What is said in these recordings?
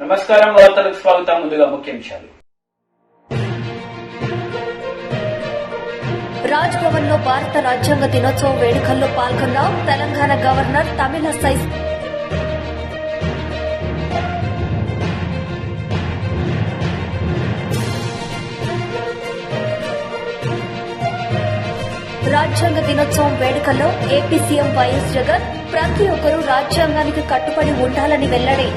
నమస్కారం, వార్తలకు స్వాగతం. ముందుగా ముఖ్యాంశాలు. రాజ్ భవన్ లో భారత రాజ్యాంగ దినోత్సవం వేడుకల్లో పాల్గొన్న తెలంగాణ గవర్నర్ తమిళసై రాజ్యాంగ దినోత్సవం వేడుకల్లో ఏపీ సీఎం వైఎస్ జగన్ ప్రతి ఒక్కరూ రాజ్యాంగానికి కట్టుబడి ఉండాలని వెల్లడి.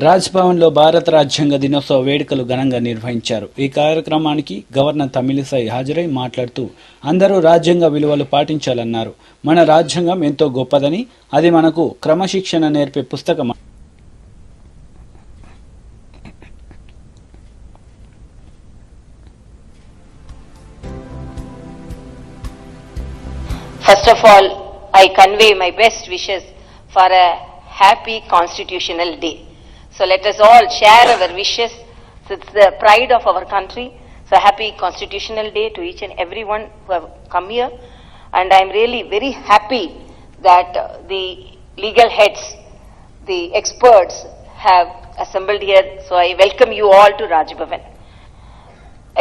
రాజ్ భవన్ లో భారత రాజ్యాంగ దినోత్సవ వేడుకలు ఘనంగా నిర్వహించారు. ఈ కార్యక్రమానికి గవర్నర్ తమిళసై హాజరై మాట్లాడుతూ అందరూ రాజ్యాంగ విలువలు పాటించాలన్నారు. మన రాజ్యాంగం ఎంతో గొప్పదని, అది మనకు క్రమశిక్షణ నేర్పే పుస్తకం. First of all, I convey my best wishes for a happy Constitutional Day. So let us all share our wishes. It's the pride of our country. So happy Constitutional Day to each and everyone who have come here. And I am really very happy that the legal heads, the experts have assembled here. So I welcome you all to Raj Bhavan.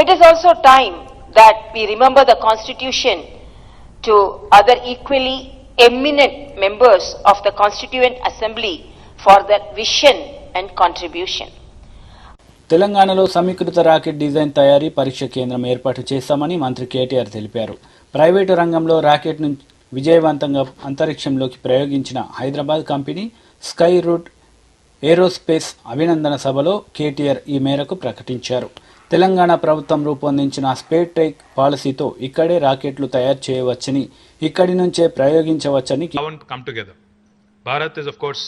It is also time that we remember the Constitution to other equally eminent members of the Constituent Assembly for their vision and contribution. తెలంగాణలో సమీకృత rocket design తయారీ పరీక్ష కేంద్రం ఏర్పాటు చేస్తామని మంత్రి కేటీఆర్ తెలిపారు. Private రంగంలో రాకెట్ను విజయవంతంగా అంతరిక్షంలోకి ప్రయోగించిన Hyderabad company sky root aerospace అభినందన సభలో కేటీఆర్ ఈ మేరకు ప్రకటించారు. తెలంగాణ ప్రభుత్వం రూపొందించిన స్పేస్ టెక్ పాలసీతో ఇక్కడే రాకెట్లు తయారు చేయవచ్చని, ఇక్కడి నుంచే ప్రయోగించవచ్చని. Bharat is of course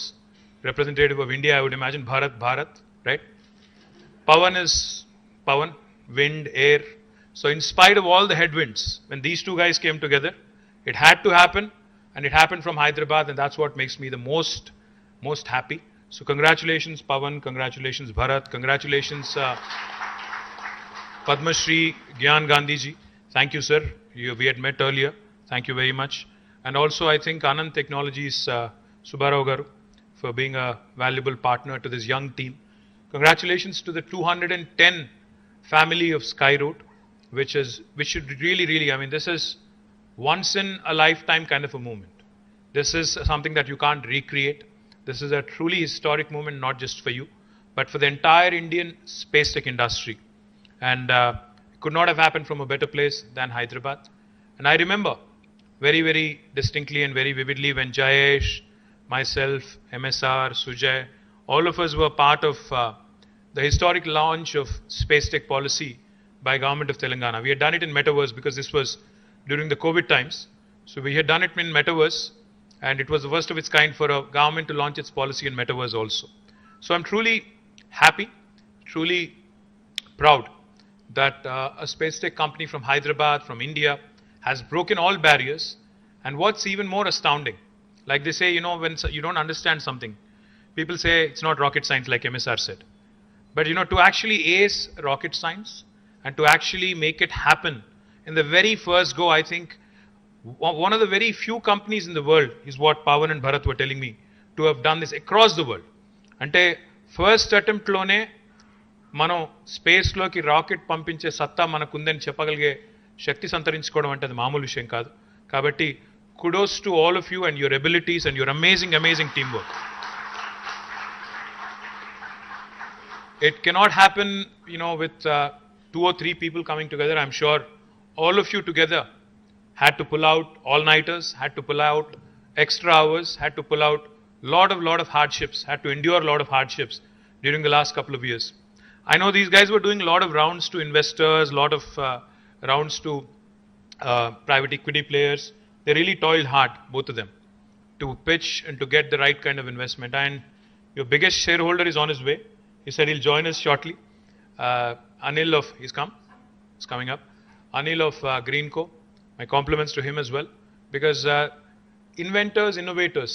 representative of India. I would imagine Bharat, right? Pawan is Pawan, wind, air. So in spite of all the headwinds, when these two guys came together, it had to happen, and it happened from Hyderabad, and that's what makes me the most happy. So congratulations Pawan, congratulations Bharat, congratulations Padma Shri Gyan Gandhi ji. Thank you, sir. We had met earlier. Thank you very much. And also I think Anand Technologies Subbarao garu for being a valuable partner to this young team. Congratulations to the 210 family of Skyroot, which should really, I mean, this is once in a lifetime kind of a moment. This is something that you can't recreate. This is a truly historic moment, not just for you, but for the entire Indian space tech industry. And it could not have happened from a better place than Hyderabad. And I remember very, very distinctly and very vividly when Jayesh, myself, MSR, Sujay, all of us were part of the historic launch of space tech policy by government of Telangana. We had done it in metaverse because this was during the COVID times. So we had done it in metaverse, and it was the first of its kind for a government to launch its policy in metaverse also. So I'm truly happy, truly proud that a space tech company from Hyderabad, from India, has broken all barriers. And what's even more astounding, like they say, when you don't understand something, people say it's not rocket science, like MSR said. But to actually ace rocket science and to actually make it happen in the very first go, I think one of the very few companies in the world is what Pawan and Bharat were telling me, to have done this across the world. Ante first attempt lone మనం స్పేస్లోకి rocket పంపించే సత్తా మనకుందని చెప్పగలిగే శక్తి సంతరించుకోవడం అంటే అది మామూలు విషయం కాదు. కాబట్టి kudos to all of you and your abilities and your amazing teamwork. It cannot happen, with 2 or 3 people coming together. I'm sure all of you together had to pull out all-nighters, had to pull out extra hours, had to pull out lot of hardships, had to endure a lot of hardships during the last couple of years. I know these guys were doing a lot of rounds to investors, lot of rounds to private equity players. They really toiled hard, both of them, to pitch and to get the right kind of investment. And your biggest shareholder is on his way. He said he'll join us shortly. Anil he's coming up. Anil of Greenco. My compliments to him as well. Because inventors, innovators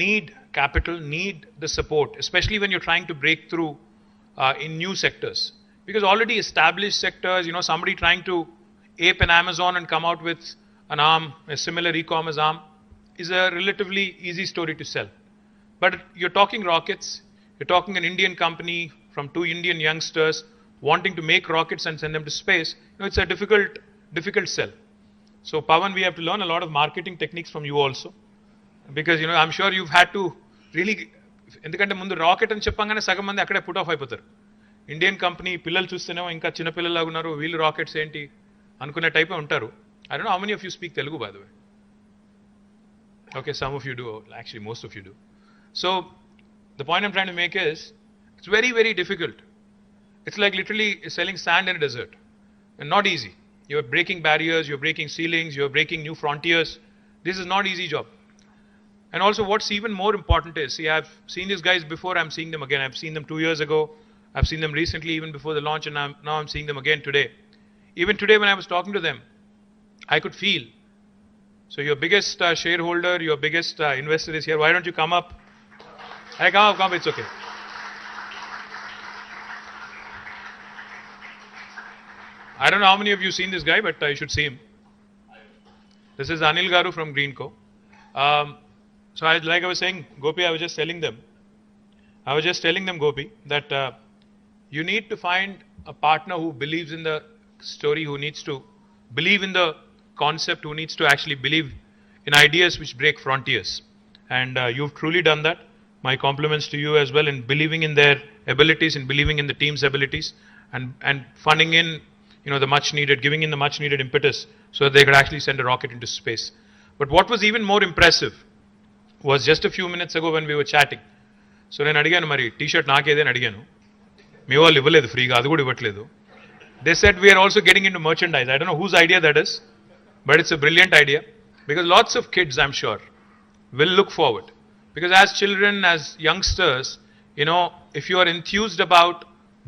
need capital, need the support, especially when you're trying to break through in new sectors. Because already established sectors, somebody trying to ape an Amazon and come out with an arm, a similar e-commerce arm, is a relatively easy story to sell. But you're talking rockets, you're talking an Indian company from two Indian youngsters wanting to make rockets and send them to space. It's a difficult sell. So Pawan, we have to learn a lot of marketing techniques from you also. Because, I'm sure you've had to really, ఎందుకంటే ముందు rocket అని చెప్పంగానే సగం మంది అక్కడే put off అయిపోతారు. Indian company పిల్లలు చూస్తేనేమో ఇంకా చిన్న పిల్లలాగా ఉన్నారు, వీళ్ళు రాకెట్స్ ఏంటి అనుకునే టైపే ఉంటారు. I don't know how many of you speak Telugu, by the way. Okay, some of you do. Actually, most of you do. So, the point I'm trying to make is, it's very, very difficult. It's like literally selling sand in a desert. And not easy. You're breaking barriers, you're breaking ceilings, you're breaking new frontiers. This is not easy job. And also what's even more important is, see, I've seen these guys before, I'm seeing them again. I've seen them 2 years ago. I've seen them recently, even before the launch, and now I'm seeing them again today. Even today when I was talking to them, I could feel. So your biggest shareholder, your biggest investor is here. Why don't you come up? Hey, come up, it's okay. I don't know how many of you seen this guy, but you should see him. This is Anil Garu from Greenco. So like I was saying, Gopi, I was just telling them, Gopi, that you need to find a partner who believes in the story, who needs to believe in the concept, who needs to actually believe in ideas which break frontiers. And you've truly done that. My compliments to you as well in believing in their abilities, in believing in the team's abilities, and funding in, the much needed, giving in the much needed impetus so that they could actually send a rocket into space. But what was even more impressive was just a few minutes ago when we were chatting. So నేను అడిగాను, మరి T-shirt నాకేదే అని అడిగాను. మీ వాళ్ళు ఇవ్వలేదు ఫ్రీగా, అది కూడా ఇవ్వట్లేదు. They said we are also getting into merchandise. I don't know whose idea that is, but it's a brilliant idea, because lots of kids, I'm sure, will look forward. Because as children, as youngsters, if you are enthused about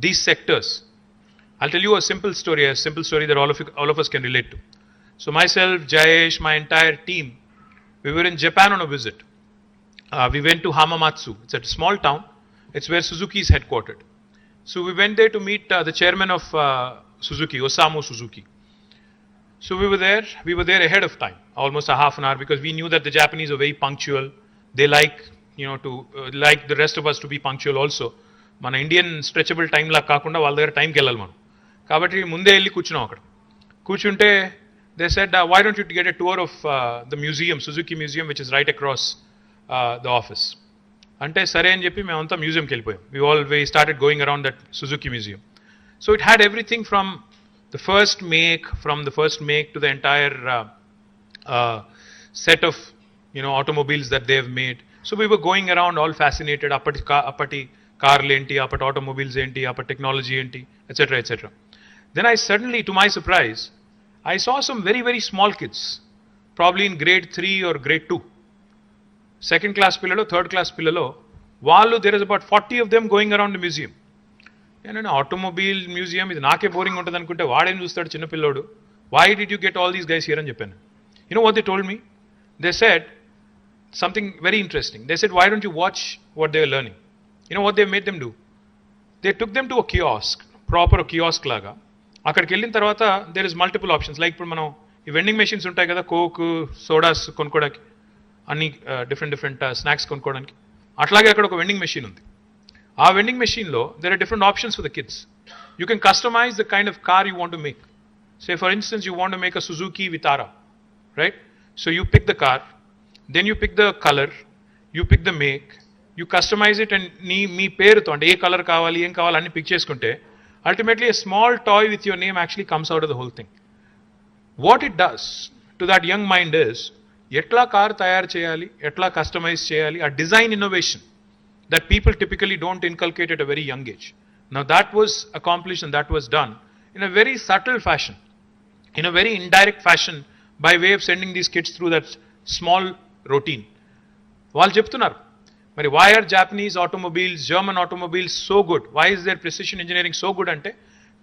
these sectors, I'll tell you a simple story that all of us can relate to. So myself, Jayesh, my entire team, we were in Japan on a visit. We went to Hamamatsu. It's a small town. It's where Suzuki is headquartered. So we went there to meet the chairman of Suzuki, Osamu Suzuki. So we were there ahead of time, almost a half an hour, because we knew that the Japanese are very punctual. They like, like the rest of us to be punctual also. మన Indian stretchable time లా కాకుండా వాళ్ళ దగ్గర టైంకి వెళ్ళాలి మనం. కాబట్టి ముందే వెళ్ళి కూర్చున్నాం అక్కడ. కూర్చుంటే they said, why don't you get a tour of the museum, Suzuki museum, which is right across the office. అంటే సరే అని చెప్పి మేమంతా మ్యూజియంకి వెళ్ళిపోయాం. We started going around that Suzuki museum. So it had everything from the first make to the entire set of automobiles that they have made. So we were going around all fascinated. Appati కార్లు ఏంటి, అప్పటి automobiles ఏంటి, అప్పటి technology ఏంటి, etcetera etcetera. Then I suddenly, to my surprise, I saw some very, very small kids, probably in grade 3 or grade 2. Second class పిల్లలో, third class పిల్లలో, వాళ్ళు, there is about 40 of them going around the museum. నేను automobile museum, ఇది నాకే boring ఉంటుంది అనుకుంటే వాడేం చూస్తాడు చిన్న పిల్లోడు. Why did you get all these guys here అని చెప్పాను. You know what they told me? They said something very interesting. They said, why don't you watch what they are learning? You know what they made them do? They took them to a kiosk, proper kiosk laga. అక్కడికి వెళ్ళిన తర్వాత there is multiple options. Like ఇప్పుడు మనం ఈ vending machines ఉంటాయి కదా, coke, sodas కొనుక్కోవడానికి, అన్ని డిఫరెంట్ స్నాక్స్ కొనుక్కోవడానికి. అట్లాగే అక్కడ ఒక వెండింగ్ మెషిన్ ఉంది. ఆ వెండింగ్ మెషిన్లో there are different options for the kids. You can customize the kind of car you want to make. Say for instance you want to make a Suzuki Vitara, right? So you pick the car, then you pick the color, you pick the make, you customize it, and మీ పేరుతో అంటే ఏ colour కావాలి, ఏం కావాలి అన్ని pick చేసుకుంటే ultimately a small toy with your name actually comes out of the whole thing. What it does to that young mind is, ఎట్లా car తయారు చేయాలి, ఎట్లా కస్టమైజ్ చేయాలి, ఆ design innovation that people typically don't inculcate at a very young age. Now that was accomplished and that was done in a very subtle fashion, in a very indirect fashion, by way of sending these kids through that small routine. వాళ్ళు చెప్తున్నారు, మరి why are Japanese automobiles, German automobiles so good? Why is their precision engineering so good? అంటే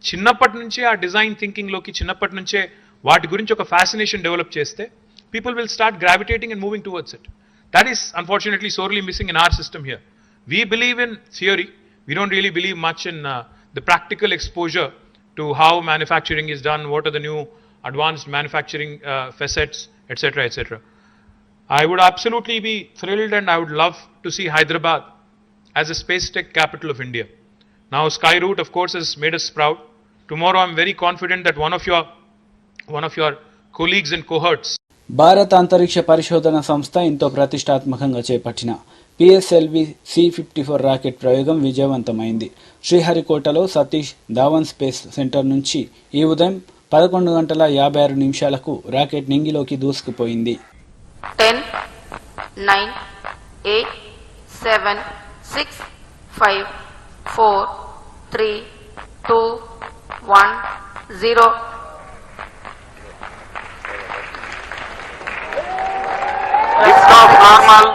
చిన్నప్పటి నుంచే ఆ design థింకింగ్లోకి, చిన్నప్పటి నుంచే వాటి గురించి ఒక ఫ్యాసినేషన్ డెవలప్ చేస్తే people will start gravitating and moving towards it. That is unfortunately sorely missing in our system here. We believe in theory. We don't really believe much in the practical exposure to how manufacturing is done, what are the new advanced manufacturing facets, etc., etc. I would absolutely be thrilled and I would love to see Hyderabad as a space tech capital of India. Now Skyroot of course has made us proud. Tomorrow I'm very confident that one of your colleagues and cohorts భారత అంతరిక్ష పరిశోధన సంస్థ ఎంతో ప్రతిష్టాత్మకంగా చేపట్టిన PSLV C-54 rocket ప్రయోగం విజయవంతమైంది. శ్రీహరికోటలో Satish Dhawan space centre నుంచి ఈ ఉదయం 11:56 rocket నింగిలోకి దూసుకుపోయింది. 10, 9, 8, 7, 6, 5, 4, 3, 2, 1, 0. Liftoff normal.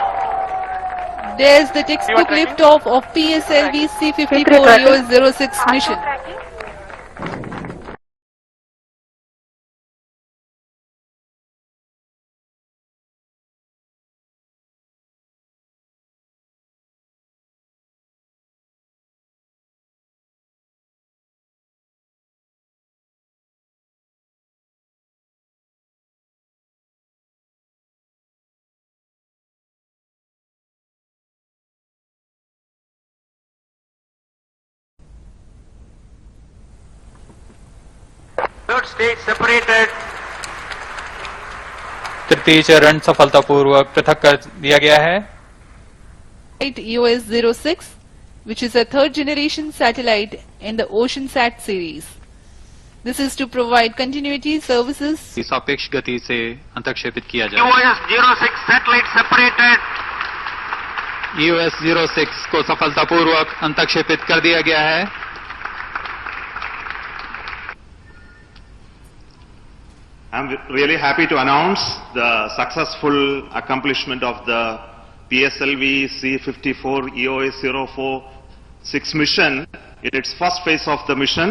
There's the textbook liftoff of PSLV C-54 EOS-06 mission. Third stage separated. तृतीय चरण सफलतापूर्वक पृथक कर दिया गया है. EOS-06, which is a third generation satellite in the OceanSat series. This is to provide continuity services. सापेक्ष गति से अंतक्षेपित किया जाए. EOS-06 satellite separated. EOS-06 को सफलतापूर्वक अंतक्षेपित कर दिया गया है. I'm really happy to announce the successful accomplishment of the PSLV C-54 EOS-06 mission in its first phase of the mission,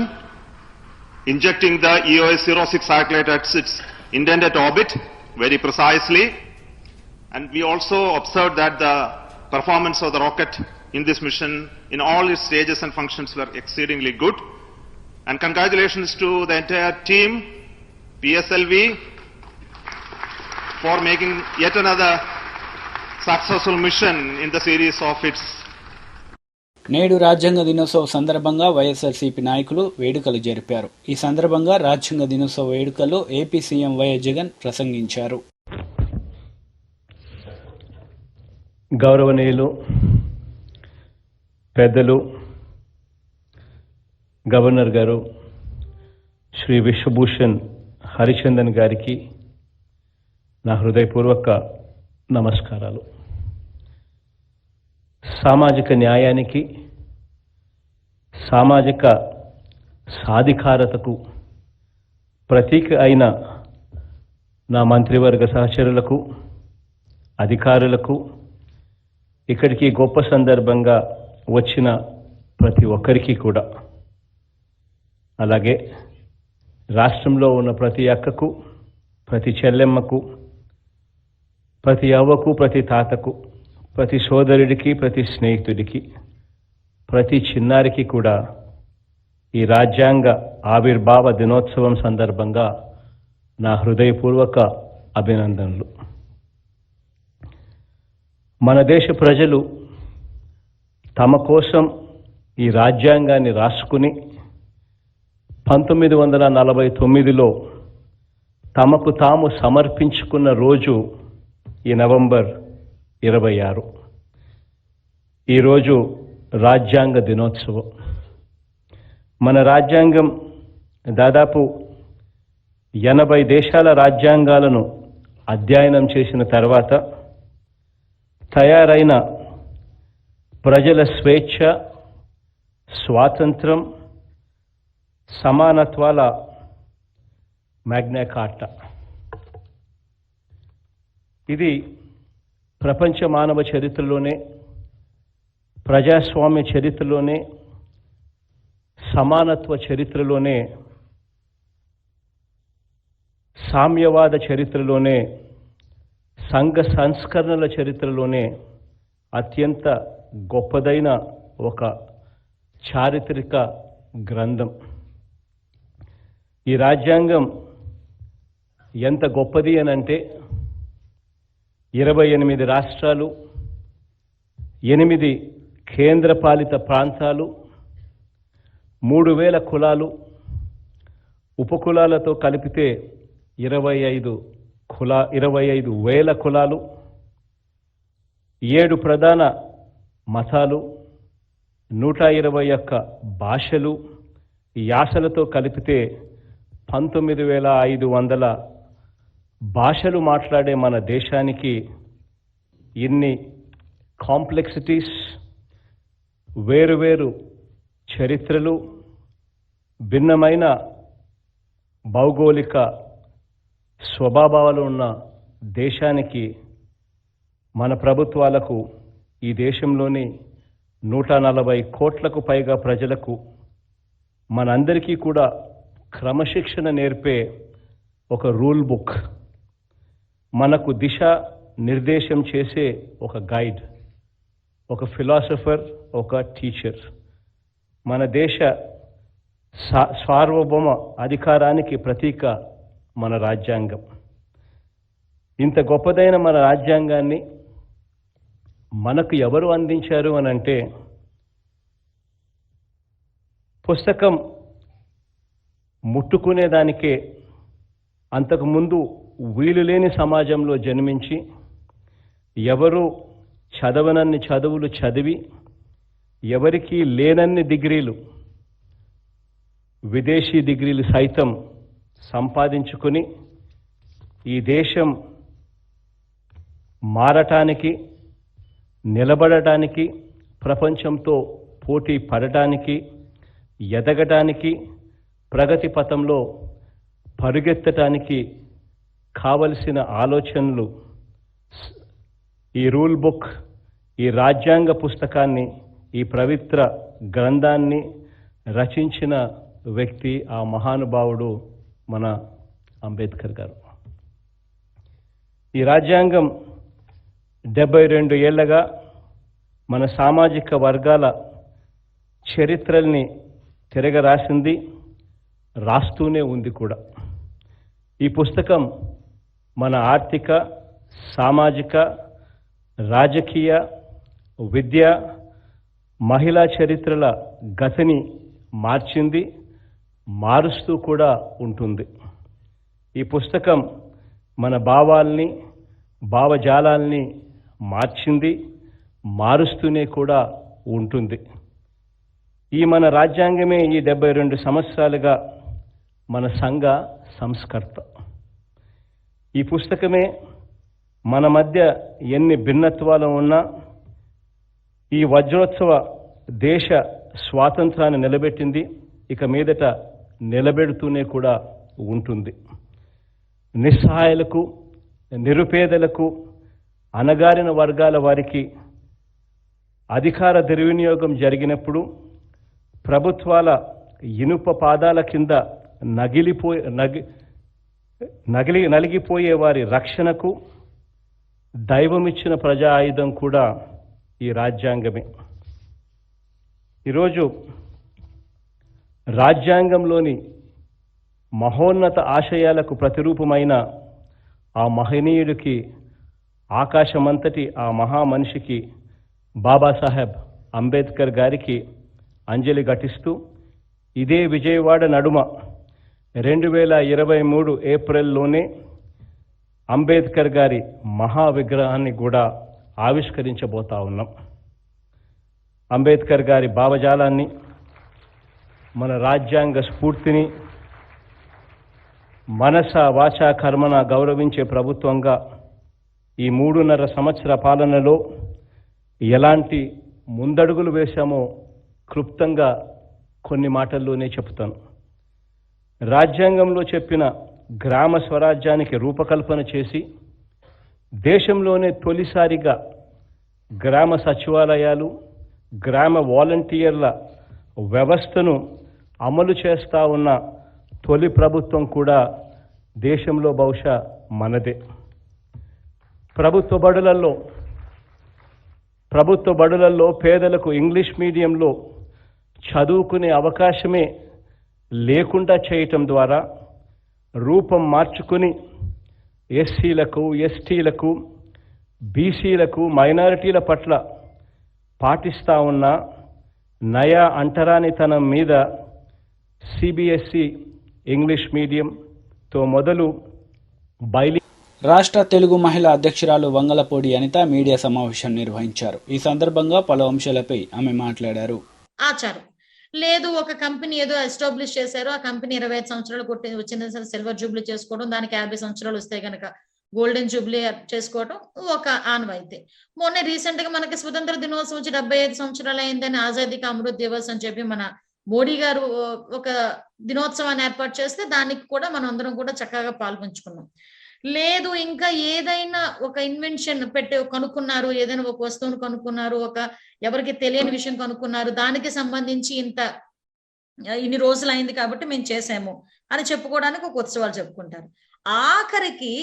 injecting the EOS-06 satellite at its intended orbit very precisely. And we also observed that the performance of the rocket in this mission in all its stages and functions were exceedingly good. And congratulations to the entire team, PSLV, for making yet another successful mission in the series of its. నేడు రాజ్యాంగ దినోత్సవ సందర్భంగా వైఎస్ఆర్సీపీ నాయకులు వేడుకలు జరిపారు. ఈ సందర్భంగా రాజ్యాంగ దినోత్సవ వేడుకల్లో ఏపీ సీఎం వైఎస్ జగన్ ప్రసంగించారు. గౌరవనీయులు పెద్దలు గవర్నర్ గారు శ్రీ విశ్వభూషణ్ హరిచందన్ గారికి నా హృదయపూర్వక నమస్కారాలు. సామాజిక న్యాయానికి, సామాజిక సాధికారతకు ప్రతీక అయిన నా మంత్రివర్గ సహచరులకు, అధికారులకు, ఇక్కడికి గొప్ప సందర్భంగా వచ్చిన ప్రతి ఒక్కరికి కూడా, అలాగే రాష్ట్రంలో ఉన్న ప్రతి అక్కకు, ప్రతి చెల్లెమ్మకు, ప్రతి అవ్వకు, ప్రతి తాతకు, ప్రతి సోదరుడికి, ప్రతి స్నేహితుడికి, ప్రతి చిన్నారికి కూడా ఈ రాజ్యాంగ ఆవిర్భావ దినోత్సవం సందర్భంగా నా హృదయపూర్వక అభినందనలు. మన దేశ ప్రజలు తమ కోసం ఈ రాజ్యాంగాన్ని రాసుకుని 1949లో తమకు తాము సమర్పించుకున్న రోజు ఈ నవంబర్ 26. ఈరోజు రాజ్యాంగ దినోత్సవం. మన రాజ్యాంగం దాదాపు 80 దేశాల రాజ్యాంగాలను అధ్యయనం చేసిన తర్వాత తయారైన ప్రజల స్వేచ్ఛ, స్వాతంత్రం, సమానత్వాల మ్యాగ్నా కార్టా. ఇది ప్రపంచ మానవ చరిత్రలోనే, ప్రజాస్వామ్య చరిత్రలోనే, సమానత్వ చరిత్రలోనే, సామ్యవాద చరిత్రలోనే, సంఘ సంస్కరణల చరిత్రలోనే అత్యంత గొప్పదైన ఒక చారిత్రక గ్రంథం. ఈ రాజ్యాంగం ఎంత గొప్పది అనంటే 28 రాష్ట్రాలు, 8 కేంద్రపాలిత ప్రాంతాలు, 3000 కులాలు, ఉపకులాలతో కలిపితే 25,000 కులాలు, 7 ప్రధాన మతాలు, 121 భాషలు, యాసలతో కలిపితే 19,500 భాషలు మాట్లాడే మన దేశానికి ఇన్ని కాంప్లెక్సిటీస్, వేరువేరు చరిత్రలు, భిన్నమైన భౌగోళిక స్వభావాలు ఉన్న దేశానికి మన ప్రభుత్వాలకు ఈ దేశంలోని 140 కోట్లకు పైగా ప్రజలకు మనందరికీ కూడా క్రమశిక్షణ నేర్పే ఒక రూల్ బుక్, మనకు దిశ నిర్దేశం చేసే ఒక గైడ్, ఒక ఫిలాసఫర్, ఒక టీచర్, మన దేశ సార్వభౌమ అధికారానికి ప్రతీక మన రాజ్యాంగం. ఇంత గొప్పదైన మన రాజ్యాంగాన్ని మనకు ఎవరు అందించారు అని అంటే, పుస్తకం ముట్టుకునేదానికే అంతకుముందు వీలు లేని సమాజంలో జన్మించి ఎవరు చదవనన్ని చదువులు చదివి ఎవరికీ లేనన్ని డిగ్రీలు, విదేశీ డిగ్రీలు సైతం సంపాదించుకొని ఈ దేశం మారటానికి, నిలబడటానికి, ప్రపంచంతో పోటీ పడటానికి, ఎదగటానికి, ప్రగతి పథంలో పరుగెత్తటానికి కావలసిన ఆలోచనలు ఈ రూల్ బుక్, ఈ రాజ్యాంగ పుస్తకాన్ని, ఈ పవిత్ర గ్రంథాన్ని రచించిన వ్యక్తి ఆ మహానుభావుడు మన అంబేద్కర్ గారు. ఈ రాజ్యాంగం 72 ఏళ్లగా మన సామాజిక వర్గాల చరిత్రల్ని తిరగరాసింది, రాస్తూనే ఉంది కూడా. ఈ పుస్తకం మన ఆర్థిక, సామాజిక, రాజకీయ, విద్య, మహిళా చరిత్రల గతిని మార్చింది, మారుస్తూ కూడా ఉంటుంది. ఈ పుస్తకం మన భావాల్ని, భావజాలాల్ని మార్చింది, మారుస్తూనే కూడా ఉంటుంది. ఈ మన రాజ్యాంగమే ఈ 72 సంవత్సరాలుగా మన సంఘ సంస్కర్త. ఈ పుస్తకమే మన మధ్య ఎన్ని భిన్నత్వాలు ఉన్నా ఈ వజ్రోత్సవ దేశ స్వాతంత్రాన్ని నిలబెట్టింది, ఇక మీదట నిలబెడుతూనే కూడా ఉంటుంది. నిస్సహాయులకు, నిరుపేదలకు, అణగారిన వర్గాల వారికి అధికార దుర్వినియోగం జరిగినప్పుడు ప్రభుత్వాల ఇనుప పాదాల కింద నలిగిపోయే వారి రక్షణకు దైవమిచ్చిన ప్రజా ఆయుధం కూడా ఈ రాజ్యాంగమే. ఈరోజు రాజ్యాంగంలోని మహోన్నత ఆశయాలకు ప్రతిరూపమైన ఆ మహనీయుడికి, ఆకాశమంతటి ఆ మహామనిషికి, బాబాసాహెబ్ అంబేద్కర్ గారికి అంజలి ఘటిస్తూ ఇదే విజయవాడ నడుమ 2023 ఏప్రిల్లోనే అంబేద్కర్ గారి మహావిగ్రహాన్ని కూడా ఆవిష్కరించబోతా ఉన్నాం. అంబేద్కర్ గారి భావజాలాన్ని, మన రాజ్యాంగ స్ఫూర్తిని మనస వాచ కర్మన గౌరవించే ప్రభుత్వంగా ఈ 3.5 సంవత్సర పాలనలో ఎలాంటి ముందడుగులు వేశామో క్లుప్తంగా కొన్ని మాటల్లోనే చెప్తాను. రాజ్యాంగంలో చెప్పిన గ్రామ స్వరాజ్యానికి రూపకల్పన చేసి దేశంలోనే తొలిసారిగా గ్రామ సచివాలయాలు, గ్రామ వాలంటీర్ల వ్యవస్థను అమలు చేస్తా ఉన్న తొలి ప్రభుత్వం కూడా దేశంలో బహుశా మనదే. ప్రభుత్వ బడులలో పేదలకు ఇంగ్లీష్ మీడియంలో చదువుకునే అవకాశమే లేకుండా చేయటం ద్వారా రూపం మార్చుకుని ఎస్సీలకు, ఎస్టీలకు బీసీలకు మైనారిటీల పట్ల పాటిస్తా ఉన్న నయా అంటరానితనం మీద సిబిఎస్ఈ ఇంగ్లీష్ మీడియంతో మొదలు రాష్ట్ర తెలుగు మహిళా అధ్యక్షురాలు వంగలపూడి అనిత మీడియా సమావేశం నిర్వహించారు. ఈ సందర్భంగా పలు అంశాలపై ఆమె మాట్లాడారు. ఆచారం లేదు, ఒక కంపెనీ ఏదో ఎస్టాబ్లిష్ చేశారు, ఆ కంపెనీ 25 సంవత్సరాలు వచ్చిన సిల్వర్ జూబ్లీ చేసుకోవడం, దానికి 50 సంవత్సరాలు వస్తే కనుక గోల్డెన్ జూబ్లీ చేసుకోవడం ఒక ఆనవాయితీ. మొన్న రీసెంట్ గా మనకి స్వతంత్ర దినోత్సవం వచ్చి 75 సంవత్సరాలు అయిందని ఆజాదీ కా అమృత్ దివస్ అని చెప్పి మన మోడీ గారు ఒక దినోత్సవాన్ని ఏర్పాటు చేస్తే దానికి కూడా మనం అందరం కూడా చక్కగా పాల్పంచుకున్నాం. లేదు, ఇంకా ఏదైనా ఒక ఇన్వెన్షన్ కనుక్కున్నారు, ఏదైనా ఒక వస్తువును కనుక్కున్నారు, ఒక ఎవరికి తెలియని విషయం కనుక్కున్నారు, దానికి సంబంధించి ఇన్ని రోజులు అయింది కాబట్టి మేము చేసాము అని చెప్పుకోవడానికి ఒక ఉత్సవాలు చెప్పుకుంటారు. ఆఖరికి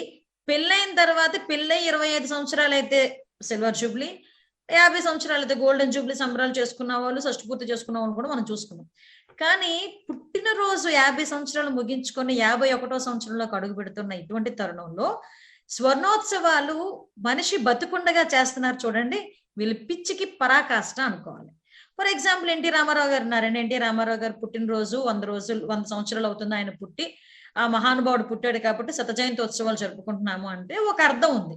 పెళ్ళైన తర్వాత పెళ్ళై 25 సంవత్సరాలు అయితే సిల్వర్ జూబ్లీ, 50 సంవత్సరాలు అయితే గోల్డెన్ జూబ్లీ సంబరాలు చేసుకున్న వాళ్ళు, షష్ఠపూర్తి చేసుకున్న వాళ్ళు కూడా మనం చూసుకున్నాం. కానీ పుట్టినరోజు 50 సంవత్సరాలు ముగించుకొని 51వ సంవత్సరంలోకి అడుగు పెడుతున్న ఇటువంటి తరుణంలో స్వర్ణోత్సవాలు మనిషి బతుకుండగా చేస్తున్నారు చూడండి, వీళ్ళు పిచ్చికి పరాకాష్ట అనుకోవాలి. ఫర్ ఎగ్జాంపుల్ ఎన్టీ రామారావు గారు ఉన్నారండి. ఎన్టీ రామారావు గారు పుట్టినరోజు 100 సంవత్సరాలు అవుతుంది ఆయన పుట్టి. ఆ మహానుభావుడు పుట్టాడు కాబట్టి శత జయంతి ఉత్సవాలు జరుపుకుంటున్నాము అంటే ఒక అర్థం ఉంది.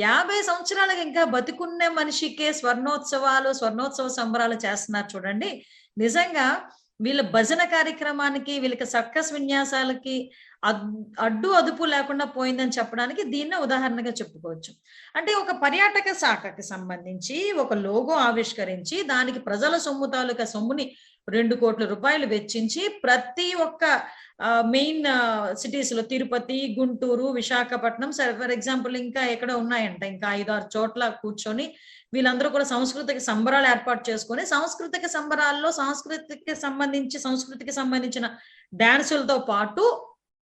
50 సంవత్సరాలకు ఇంకా బతికున్న మనిషికే స్వర్ణోత్సవ సంబరాలు చేస్తున్నారు చూడండి. నిజంగా వీళ్ళ భజన కార్యక్రమానికి, వీళ్ళకి సర్కస్ విన్యాసాలకి అడ్డు అదుపు లేకుండా పోయిందని చెప్పడానికి దీన్నే ఉదాహరణగా చెప్పుకోవచ్చు. అంటే ఒక పర్యాటక శాఖకి సంబంధించి ఒక లోగో ఆవిష్కరించి దానికి ప్రజల సొమ్ము తాలూకా సొమ్ముని 2 కోట్ల రూపాయలు వెచ్చించి ప్రతి ఒక్క మెయిన్ సిటీస్ లో తిరుపతి, గుంటూరు, విశాఖపట్నం, ఫర్ ఎగ్జాంపుల్ ఇంకా ఎక్కడ ఉన్నాయంట, ఇంకా 5-6 చోట్ల కూర్చొని వీళ్ళందరూ కూడా సాంస్కృతిక సంబరాలు ఏర్పాటు చేసుకొని సాంస్కృతిక సంబరాల్లో సంస్కృతికి సంబంధించిన డాన్సులతో పాటు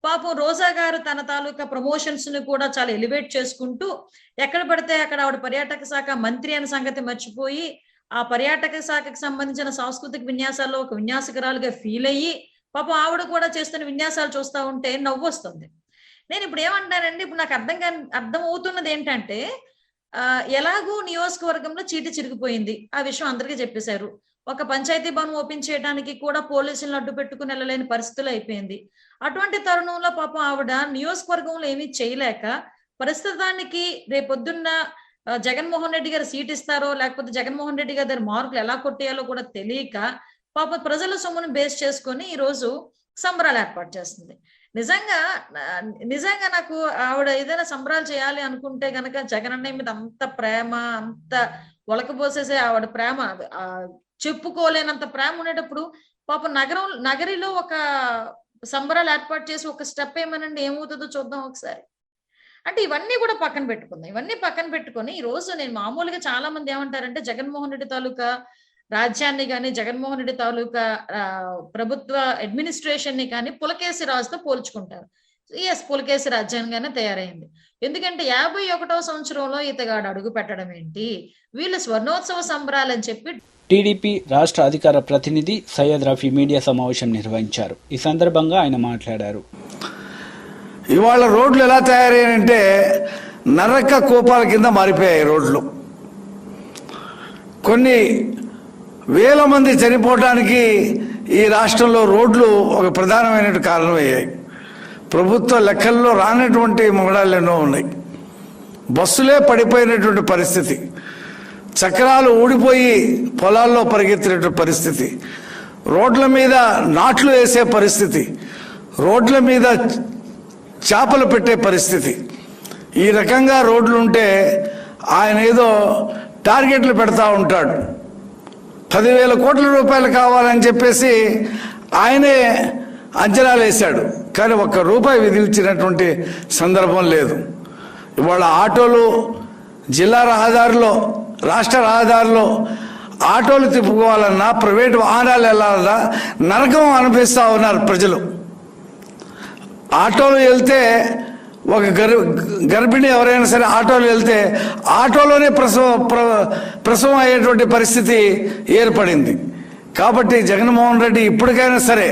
పాపం రోజా గారు తన తాలూకా ప్రమోషన్స్ ని కూడా చాలా ఎలివేట్ చేసుకుంటూ ఎక్కడ పడితే అక్కడ ఆవిడ పర్యాటక శాఖ మంత్రి అనే సంగతి మర్చిపోయి ఆ పర్యాటక శాఖకి సంబంధించిన సాంస్కృతిక విన్యాసాల్లో ఒక విన్యాసకురాలుగా ఫీల్ అయ్యి పాపం ఆవిడ కూడా చేస్తున్న విన్యాసాలు చూస్తూ ఉంటే నవ్వు వస్తుంది. నేను ఇప్పుడు ఏమంటానండి, ఇప్పుడు నాకు అర్థం అవుతున్నది ఏంటంటే, ఎలాగూ నియోజకవర్గంలో చీటి చిరిగిపోయింది, ఆ విషయం అందరికీ చెప్పేశారు. ఒక పంచాయతీ భవన్ ఓపెన్ చేయడానికి కూడా పోలీసులను అడ్డు పెట్టుకుని వెళ్ళలేని పరిస్థితులు అయిపోయింది. అటువంటి తరుణంలో పాపం ఆవిడ నియోజకవర్గంలో ఏమీ చేయలేక ప్రస్తుతానికి రేపొద్దున్న జగన్మోహన్ రెడ్డి గారు సీట్ ఇస్తారో లేకపోతే జగన్మోహన్ రెడ్డి గారి దగ్గర మార్కులు ఎలా కొట్టేయాలో కూడా తెలియక పాప ప్రజల సొమ్మును బేస్ చేసుకొని ఈ రోజు సంబరాలు ఏర్పాటు చేస్తుంది. నిజంగా నాకు ఆవిడ ఏదైనా సంబరాలు చేయాలి అనుకుంటే గనక జగన్ అన్నయ్య మీద అంత ప్రేమ, అంత ఒలకబోసేసే ఆవిడ ప్రేమ, చెప్పుకోలేనంత ప్రేమ ఉండేటప్పుడు పాప నగరిలో ఒక సంబరాలు ఏర్పాటు చేసి ఒక స్టెప్ ఏమనండి ఏమవుతుందో చూద్దాం ఒకసారి. అంటే ఇవన్నీ కూడా పక్కన పెట్టుకుని ఈ రోజు నేను మామూలుగా చాలా మంది ఏమంటారంటే జగన్మోహన్ రెడ్డి తాలూకా రాజ్యాన్ని కానీ జగన్మోహన్ రెడ్డి తాలూకా ప్రభుత్వ అడ్మినిస్ట్రేషన్ ని కానీ పులకేసి రాజుతో పోల్చుకుంటారు. పులకేసి రాజ్యాంగానే తయారైంది. ఎందుకంటే 51వ సంవత్సరంలో ఇతగాడు అడుగు పెట్టడం ఏంటి, వీళ్ళు స్వర్ణోత్సవ సంబరాలు అని చెప్పి టీడీపీ రాష్ట్ర అధికార ప్రతినిధి సయ్యద్ రఫీ మీడియా సమావేశం నిర్వహించారు. ఈ సందర్భంగా ఆయన మాట్లాడారు. ఇవాళ రోడ్లు ఎలా తయారయ్యాయంటే నరక కోపాల కింద మారిపోయాయి రోడ్లు. కొన్ని వేల మంది చనిపోవడానికి ఈ రాష్ట్రంలో రోడ్లు ఒక ప్రధానమైన కారణమయ్యాయి. ప్రభుత్వ లెక్కల్లో రానటువంటి మొగడాలు ఎన్నో ఉన్నాయి. బస్సులే పడిపోయినటువంటి పరిస్థితి, చక్రాలు ఊడిపోయి పొలాల్లో పరిగెత్తినటువంటి పరిస్థితి, రోడ్ల మీద నాట్లు వేసే పరిస్థితి, రోడ్ల మీద చేపలు పెట్టే పరిస్థితి. ఈ రకంగా రోడ్లు ఉంటే ఆయన ఏదో టార్గెట్లు పెడతా ఉంటాడు. 10,000 కోట్ల రూపాయలు కావాలని చెప్పేసి ఆయనే అంచనాలు వేశాడు, కానీ ₹1 విధించినటువంటి సందర్భం లేదు. ఇవాళ ఆటోలు, జిల్లా రహదారులో, రాష్ట్ర రహదారులో ఆటోలు తిప్పుకోవాలన్నా, ప్రైవేటు వాహనాలు వెళ్ళాలన్నా నరకం అనిపిస్తూ ఉన్నారు ప్రజలు. ఆటోలు వెళ్తే ఒక గర్భిణి ఎవరైనా సరే ఆటోలు వెళ్తే ఆటోలోనే ప్రసవం అయ్యేటువంటి పరిస్థితి ఏర్పడింది. కాబట్టి జగన్మోహన్ రెడ్డి ఇప్పటికైనా సరే,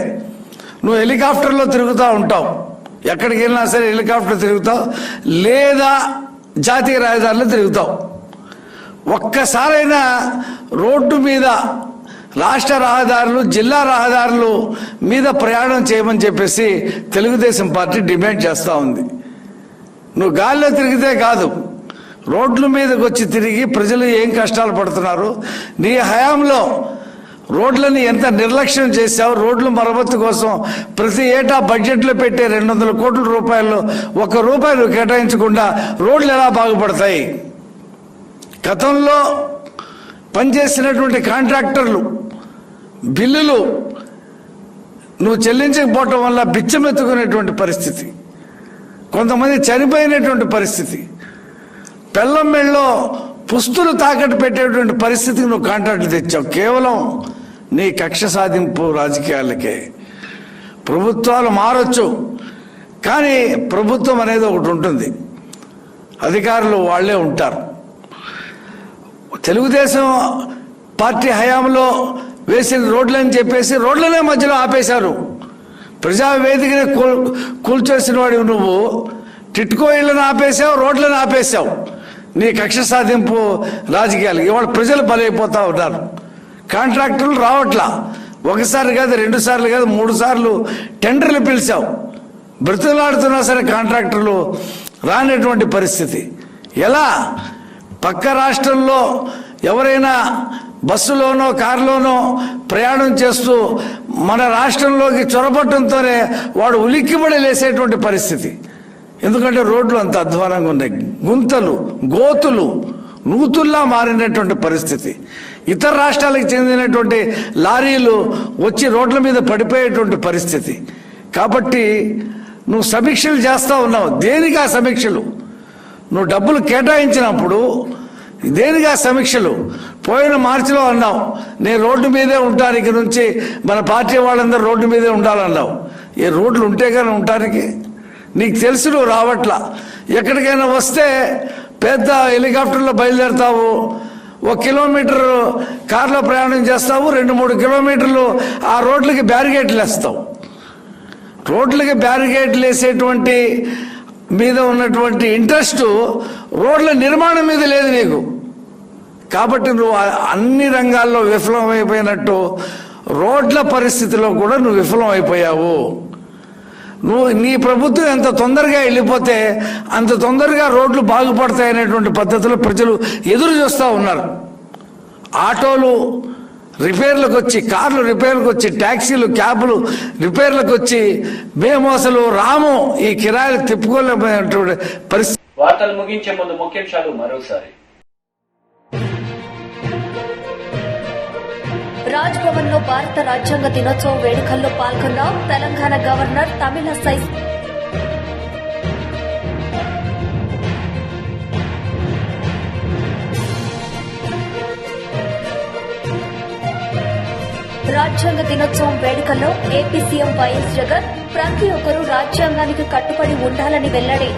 నువ్వు హెలికాప్టర్లో తిరుగుతూ ఉంటావు, ఎక్కడికి వెళ్ళినా సరే హెలికాప్టర్ తిరుగుతావు, లేదా జాతీయ రహదారులు తిరుగుతావు. ఒక్కసారైనా రోడ్డు మీద రాష్ట్ర రహదారులు, జిల్లా రహదారులు మీద ప్రయాణం చేయమని చెప్పేసి తెలుగుదేశం పార్టీ డిమాండ్ చేస్తూ ఉంది. నువ్వు గాల్లో తిరిగితే కాదు, రోడ్ల మీదకి వచ్చి తిరిగి ప్రజలు ఏం కష్టాలు పడుతున్నారు, నీ హయాంలో రోడ్లని ఎంత నిర్లక్ష్యం చేశావు, రోడ్ల మరమ్మతు కోసం ప్రతి ఏటా బడ్జెట్లో పెట్టే 200 కోట్ల రూపాయలు ₹1 కేటాయించకుండా రోడ్లు ఎలా బాగుపడతాయి? గతంలో పనిచేసినటువంటి కాంట్రాక్టర్లు బిల్లులు నువ్వు చెల్లించకపోవటం వల్ల బిచ్చమెత్తుకునేటువంటి పరిస్థితి, కొంతమంది చనిపోయినటువంటి పరిస్థితి, పెళ్ళం మెళ్ళలో పుస్తులు తాకట్టు పెట్టేటువంటి పరిస్థితికి నువ్వు కాంట్రాక్టులు తెచ్చావు. కేవలం నీ కక్ష సాధింపు రాజకీయాలకే. ప్రభుత్వాలు మారొచ్చు, కానీ ప్రభుత్వం అనేది ఒకటి ఉంటుంది, అధికారులు వాళ్లే ఉంటారు. తెలుగుదేశం పార్టీ హయాంలో వేసిన రోడ్లని చెప్పేసి రోడ్లనే మధ్యలో ఆపేశారు. ప్రజావేదికని కూల్చేసిన వాడివి నువ్వు. టిట్కో ఇళ్లను ఆపేశావు, రోడ్లను ఆపేశావు. నీ కక్ష సాధింపు రాజకీయాలు ఇవాళ ప్రజలు బలైపోతా ఉన్నారు. కాంట్రాక్టర్లు రావట్లా, ఒకసారి కాదు, 2 సార్లు కాదు, 3 సార్లు టెండర్లు పిలిచావు, బ్రతులాడుతున్నా సరే కాంట్రాక్టర్లు రానటువంటి పరిస్థితి. ఎలా? పక్క రాష్ట్రంలో ఎవరైనా బస్సులోనో కారులోనో ప్రయాణం చేస్తూ మన రాష్ట్రంలోకి చొరబట్టడంతోనే వాడు ఉలిక్కిపడి లేసేటువంటి పరిస్థితి. ఎందుకంటే రోడ్లు అంత అధ్వానంగా ఉన్నాయి, గుంతలు, గోతులు, నూతుల్లా మారినటువంటి పరిస్థితి. ఇతర రాష్ట్రాలకు చెందినటువంటి లారీలు వచ్చి రోడ్ల మీద పడిపోయేటువంటి పరిస్థితి. కాబట్టి నువ్వు సమీక్షలు చేస్తూ ఉన్నావు. దేనికి ఆ సమీక్షలు? నువ్వు డబ్బులు కేటాయించినప్పుడు దేనికి ఆ సమీక్షలు? పోయిన మార్చిలో అన్నావు నేను రోడ్డు మీదే ఉంటానికి నుంచి మన పార్టీ వాళ్ళందరూ రోడ్డు మీదే ఉండాలన్నావు. ఏ రోడ్లు ఉంటే కానీ ఉండటానికి? నీకు తెలుసు నువ్వు రావట్లా. ఎక్కడికైనా వస్తే పెద్ద హెలికాప్టర్లో బయలుదేరుతావు, 1 కిలోమీటర్ కారులో ప్రయాణం చేస్తావు, 2-3 కిలోమీటర్లు ఆ రోడ్లకి బ్యారికేడ్లు వేస్తావు. రోడ్లకి బ్యారికేడ్లు వేసేటువంటి మీద ఉన్నటువంటి ఇంట్రెస్ట్ రోడ్ల నిర్మాణం మీద లేదు నీకు. కాబట్టి నువ్వు అన్ని రంగాల్లో విఫలమైపోయినట్టు రోడ్ల పరిస్థితిలో కూడా నువ్వు విఫలం అయిపోయావు. నీ ప్రభుత్వం ఎంత తొందరగా వెళ్ళిపోతే అంత తొందరగా రోడ్లు బాగుపడతాయనేటువంటి పద్ధతిలో ప్రజలు ఎదురు చూస్తూ ఉన్నారు. ఆటోలు రిపేర్లకు వచ్చి, కార్లు రిపేర్లకు వచ్చి, ట్యాక్సీలు, క్యాబ్లు రిపేర్లకు వచ్చి మేము అసలు రాము, ఈ కిరాయిలు తిప్పుకోలేకపోయినటువంటి పరిస్థితి. వార్తలు ముగించే ముందు ముఖ్యాంశాలు మరోసారి. రాజ్ భవన్ లో భారత రాజ్యాంగ దినోత్సవం వేడుకల్లో పాల్గొన్న తెలంగాణ గవర్నర్ తమిళసై రాజ్యాంగ దినోత్సవం వేడుకల్లో ఏపీ సీఎం వైఎస్ జగన్ ప్రతి ఒక్కరూ రాజ్యాంగానికి కట్టుబడి ఉండాలని వెల్లడి.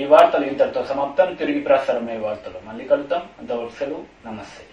ఈ వార్తలు ఇంతటితో సమాప్తం. తిరిగి ప్రసారమయ్యే వార్తలు మళ్ళీ కలుద్దాం. అంతవరకు సెలవు. నమస్తే.